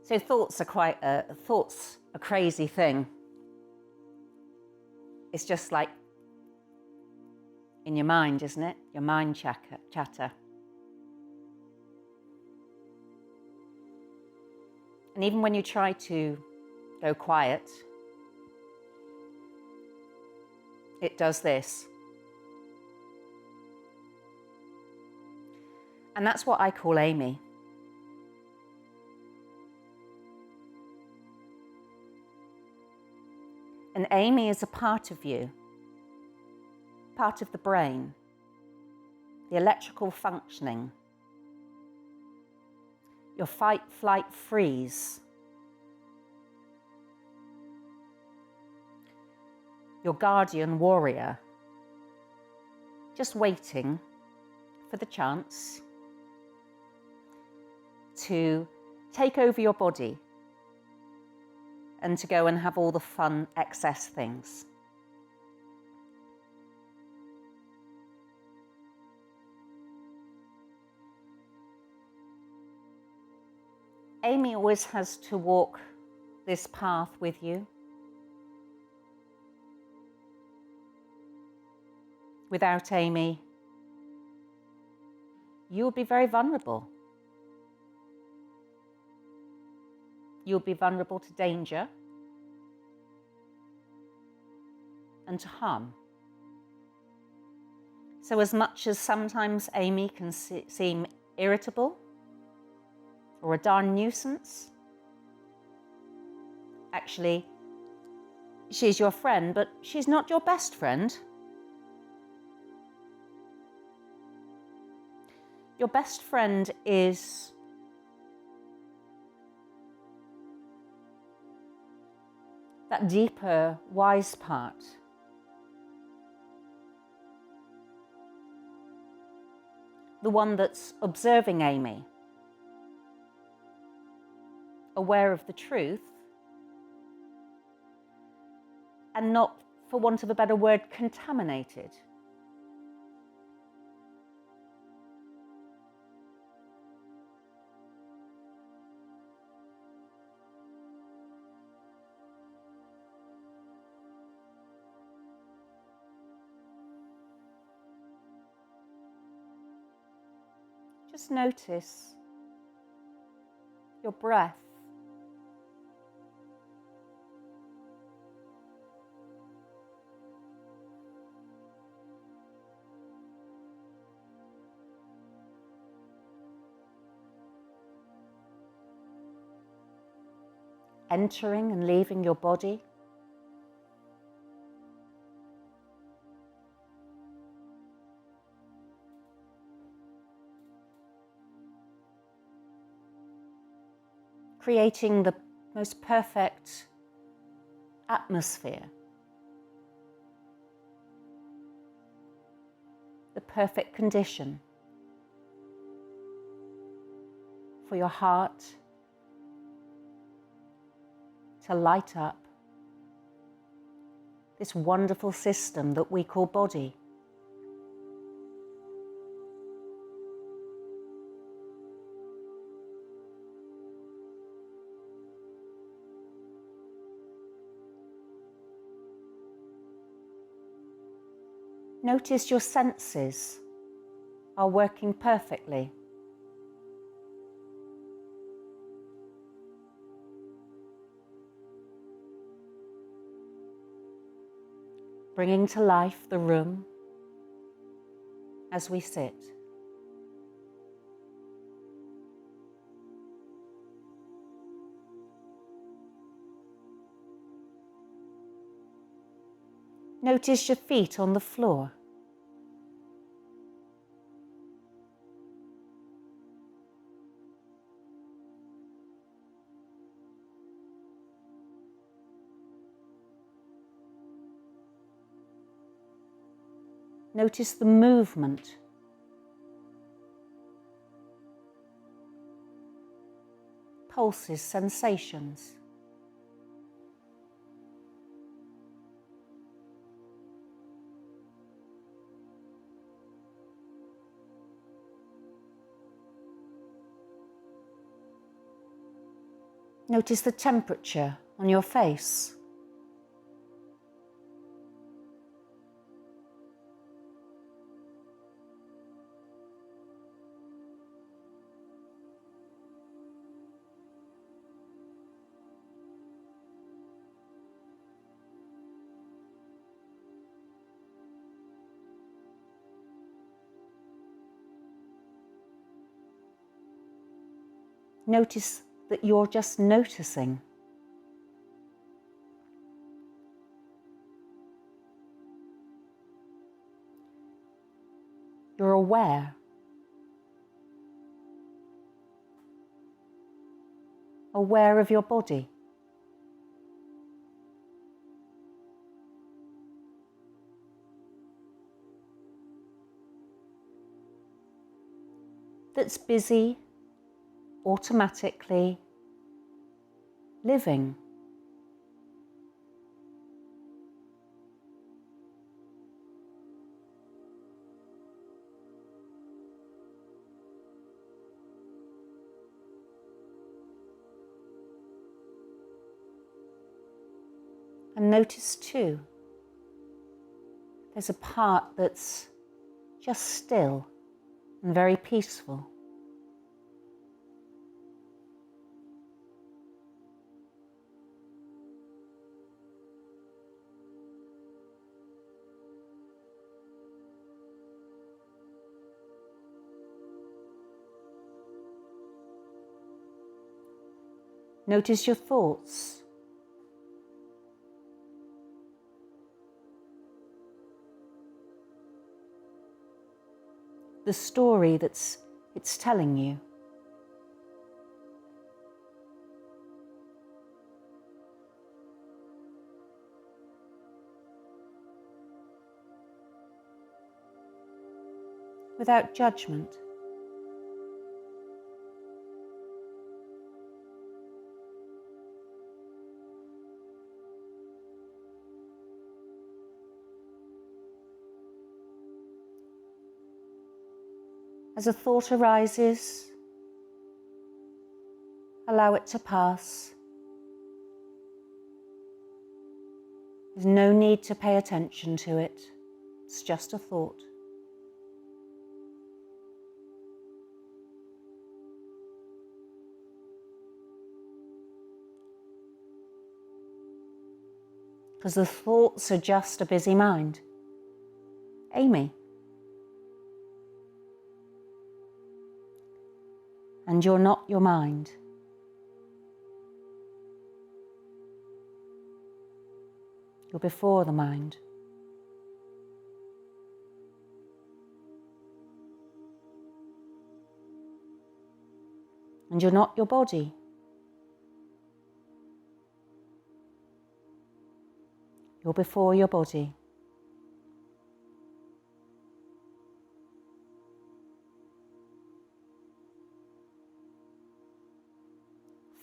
So thoughts are a crazy thing. It's just like in your mind, isn't it? Your mind chatter. And even when you try to go quiet, it does this. And that's what I call Amy. And Amy is a part of you, part of the brain, the electrical functioning, your fight, flight, freeze, your guardian warrior, just waiting for the chance to take over your body and to go and have all the fun, excess things. Amy always has to walk this path with you. Without Amy, you will be very vulnerable. You'll be vulnerable to danger and to harm. So as much as sometimes Amy can seem irritable or a darn nuisance, actually, she's your friend, but she's not your best friend. Your best friend is that deeper, wise part. The one that's observing Amy, aware of the truth, and not, for want of a better word, contaminated. Just notice your breath. Entering and leaving your body. Creating the most perfect atmosphere, the perfect condition for your heart to light up this wonderful system that we call body. Notice your senses are working perfectly. Bringing to life the room as we sit. Notice your feet on the floor. Notice the movement. Pulses, sensations. Notice the temperature on your face. Notice that you're just noticing. You're aware. Aware of your body. That's busy, automatically living. And notice too, there's a part that's just still and very peaceful. Notice your thoughts. The story it's telling you. Without judgment. As a thought arises, allow it to pass. There's no need to pay attention to it. It's just a thought. Because the thoughts are just a busy mind. Amy. And you're not your mind. You're before the mind. And you're not your body. You're before your body.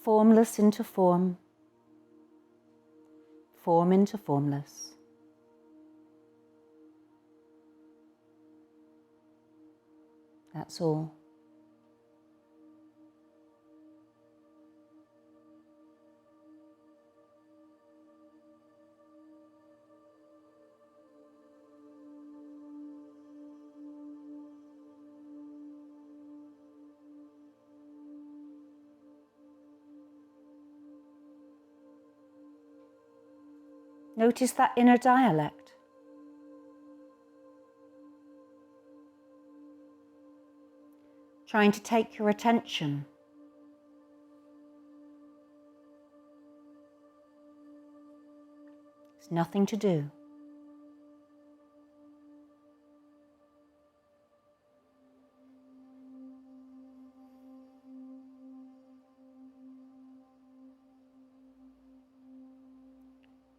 Formless into form, form into formless. That's all. Notice that inner dialect. Trying to take your attention. There's nothing to do.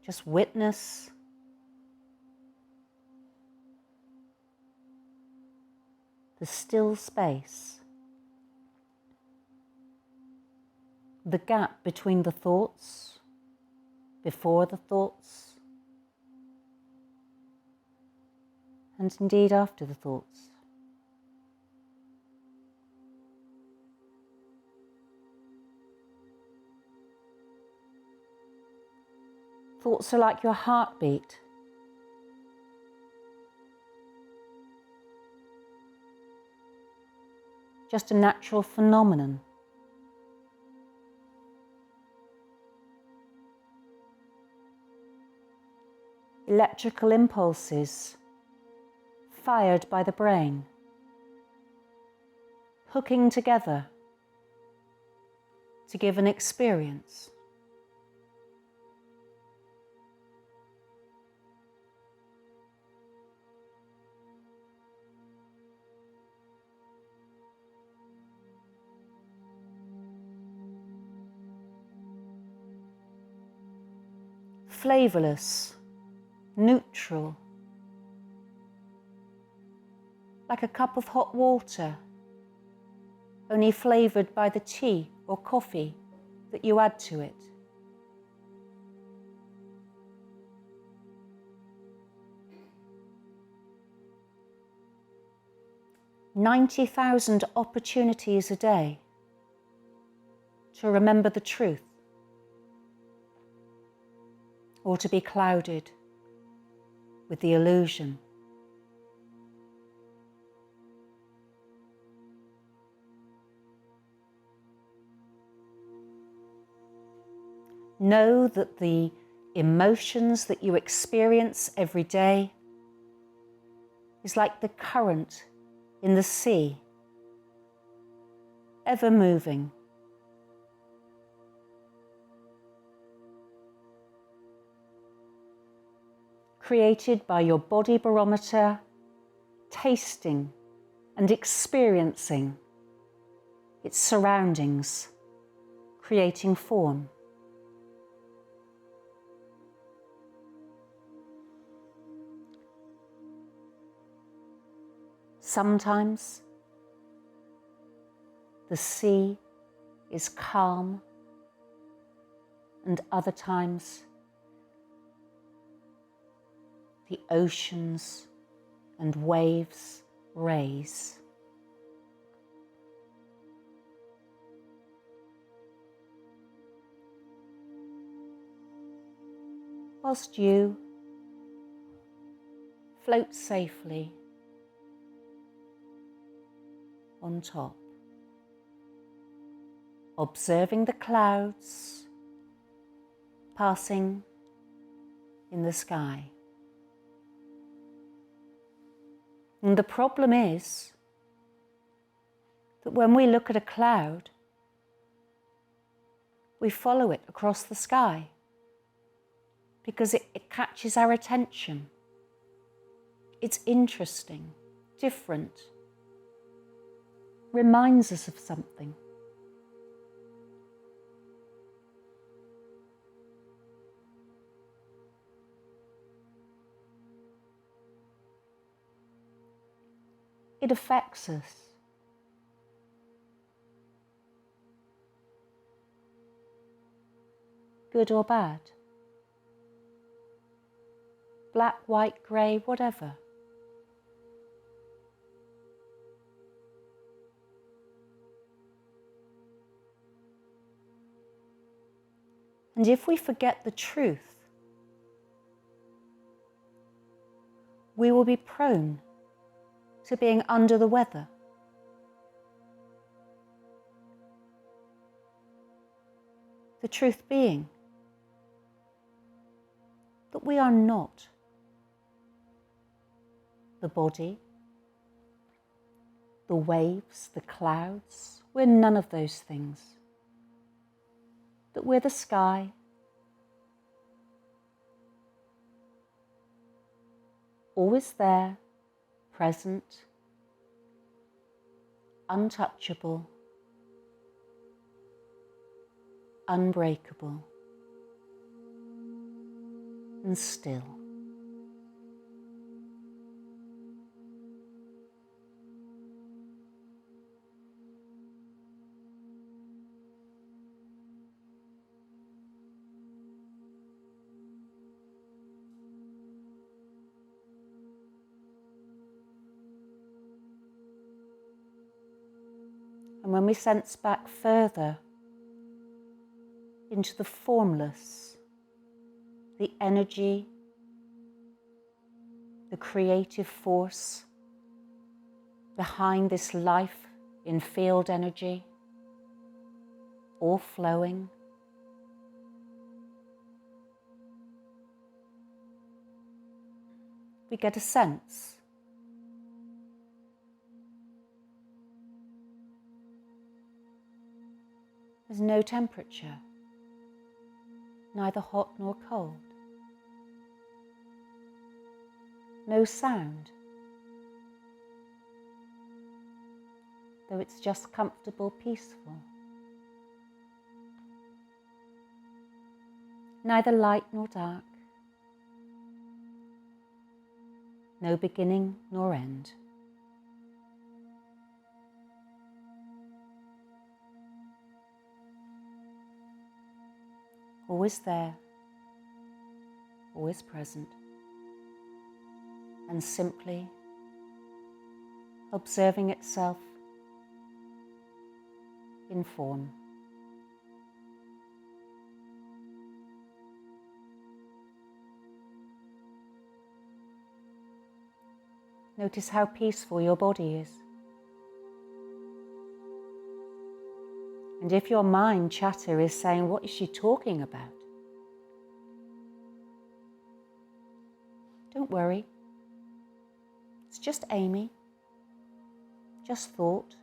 Just witness the still space, the gap between the thoughts, before the thoughts, and indeed after the thoughts. Thoughts are like your heartbeat. Just a natural phenomenon. Electrical impulses fired by the brain, hooking together to give an experience. Flavourless, neutral, like a cup of hot water, only flavoured by the tea or coffee that you add to it. "90,000 opportunities a day to remember the truth, or to be clouded with the illusion." Know that the emotions that you experience every day is like the current in the sea, ever moving. Created by your body barometer, tasting and experiencing its surroundings, creating form. Sometimes the sea is calm, and other times the oceans and waves raise. Whilst you float safely on top, observing the clouds passing in the sky. And the problem is that when we look at a cloud, we follow it across the sky because it catches our attention. It's interesting, different, reminds us of something. It affects us. Good or bad. Black, white, grey, whatever. And if we forget the truth, we will be prone to being under the weather. The truth being that we are not the body, the waves, the clouds. We're none of those things. That we're the sky, always there, present, untouchable, unbreakable, and still. And when we sense back further into the formless, the energy, the creative force behind this life in field energy, all flowing. We get a sense. There's no temperature, neither hot nor cold. No sound, though it's just comfortable, peaceful. Neither light nor dark. No beginning nor end. Always there, always present, and simply observing itself in form. Notice how peaceful your body is. And if your mind chatter is saying, what is she talking about? Don't worry. It's just Amy. Just thought.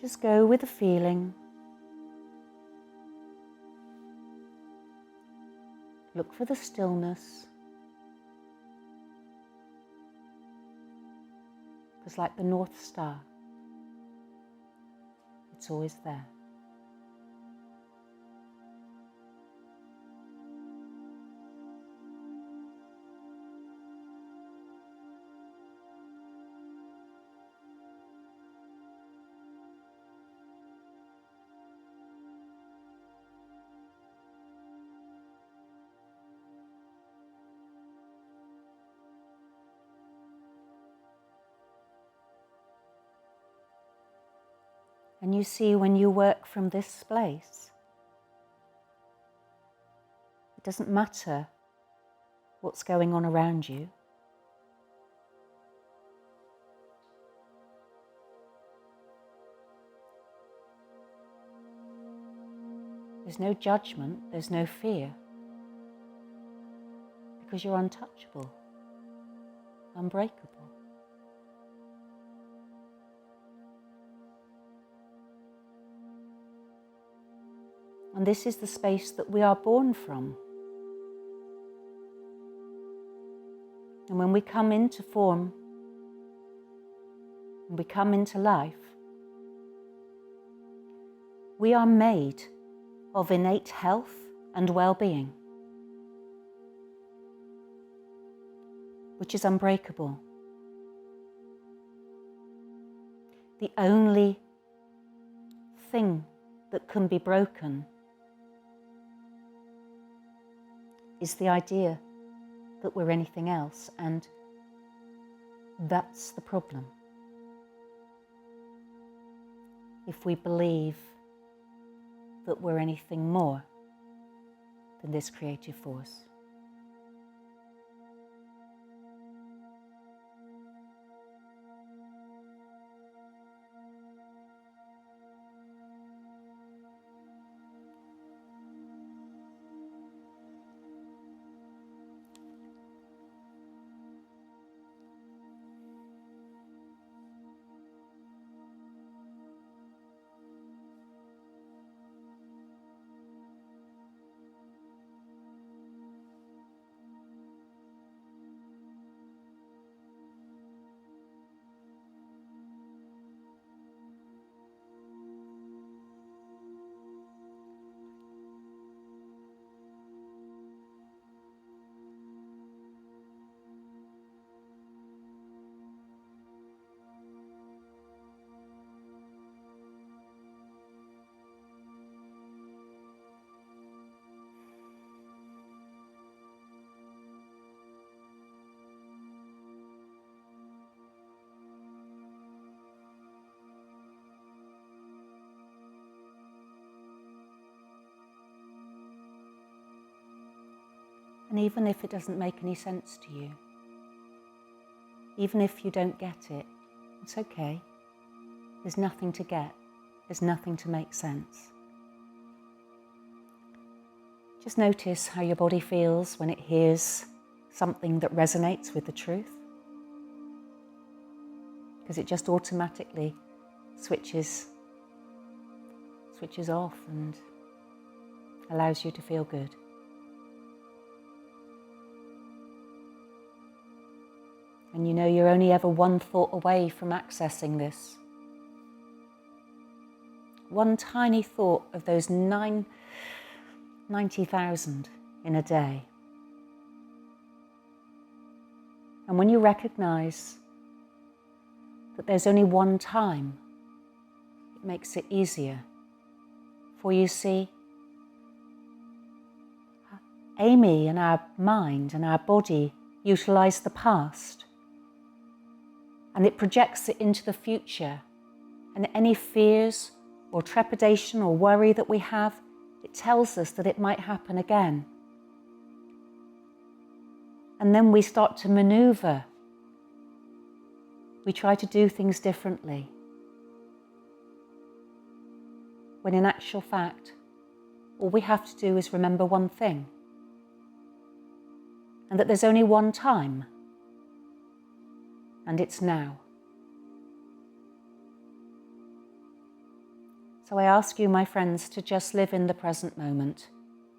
Just go with the feeling. Look for the stillness. Because like the North Star, it's always there. And you see, when you work from this place, it doesn't matter what's going on around you. There's no judgment, there's no fear, because you're untouchable, unbreakable. And this is the space that we are born from. And when we come into form, and we come into life, we are made of innate health and well-being, which is unbreakable. The only thing that can be broken is the idea that we're anything else, and that's the problem. If we believe that we're anything more than this creative force. And even if it doesn't make any sense to you, even if you don't get it, it's okay. There's nothing to get. There's nothing to make sense. Just notice how your body feels when it hears something that resonates with the truth, because it just automatically switches off and allows you to feel good. And you know you're only ever one thought away from accessing this. One tiny thought of those 90,000 in a day. And when you recognize that there's only one time, it makes it easier. For you see, Amy and our mind and our body utilize the past, and it projects it into the future, and any fears or trepidation or worry that we have, it tells us that it might happen again. And then we start to maneuver. We try to do things differently, when in actual fact, all we have to do is remember one thing, and that there's only one time, and it's now. So I ask you, my friends, to just live in the present moment.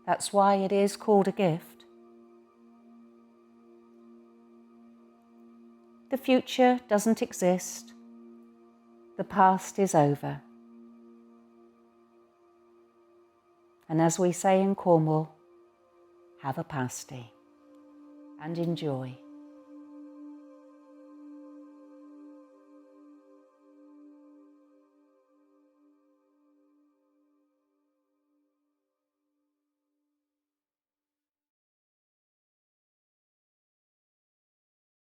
That's why it is called a gift. The future doesn't exist. The past is over. And as we say in Cornwall, have a pasty and enjoy.